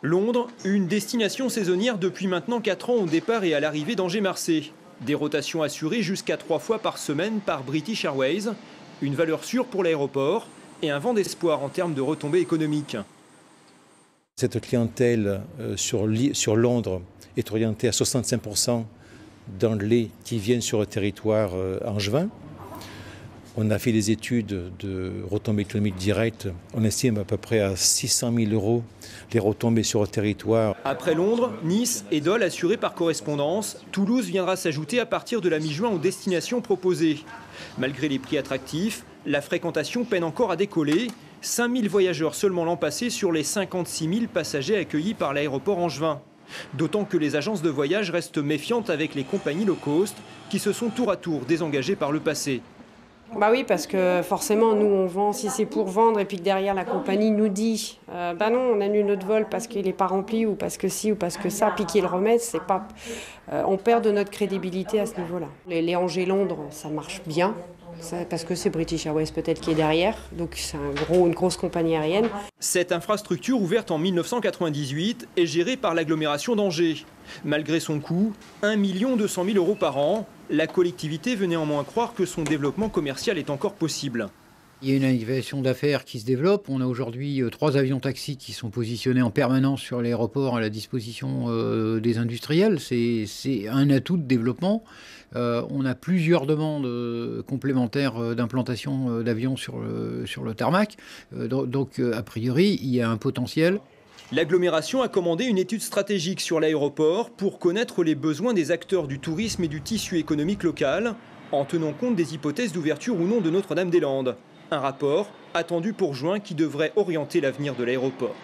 Londres, une destination saisonnière depuis maintenant 4 ans au départ et à l'arrivée d'Angers-Marseille. Des rotations assurées jusqu'à 3 fois par semaine par British Airways, une valeur sûre pour l'aéroport et un vent d'espoir en termes de retombées économiques. Cette clientèle sur Londres est orientée à 65% dans les qui viennent sur le territoire angevin. On a fait des études de retombées économiques directes. On estime à peu près à 600 000 € les retombées sur le territoire. Après Londres, Nice et Dole assurés par correspondance, Toulouse viendra s'ajouter à partir de la mi-juin aux destinations proposées. Malgré les prix attractifs, la fréquentation peine encore à décoller. 5 000 voyageurs seulement l'an passé sur les 56 000 passagers accueillis par l'aéroport angevin. D'autant que les agences de voyage restent méfiantes avec les compagnies low cost qui se sont tour à tour désengagées par le passé. Bah oui, parce que forcément, nous, on vend si c'est pour vendre et puis que derrière, la compagnie nous dit bah non, on annule notre vol parce qu'il n'est pas rempli ou parce que ci ou parce que ça, puis qu'ils le remettent, c'est pas... on perd de notre crédibilité à ce niveau-là. Les Angers-Londres, ça marche bien, parce que c'est British Airways peut-être qui est derrière, donc c'est une grosse compagnie aérienne. Cette infrastructure ouverte en 1998 est gérée par l'agglomération d'Angers. Malgré son coût, 1 200 000 € par an, la collectivité veut néanmoins croire que son développement commercial est encore possible. Il y a une aviation d'affaires qui se développe. On a aujourd'hui 3 avions taxis qui sont positionnés en permanence sur l'aéroport à la disposition des industriels. C'est un atout de développement. On a plusieurs demandes complémentaires d'implantation d'avions sur le tarmac. Donc, a priori, il y a un potentiel. L'agglomération a commandé une étude stratégique sur l'aéroport pour connaître les besoins des acteurs du tourisme et du tissu économique local, en tenant compte des hypothèses d'ouverture ou non de Notre-Dame-des-Landes. Un rapport attendu pour juin qui devrait orienter l'avenir de l'aéroport.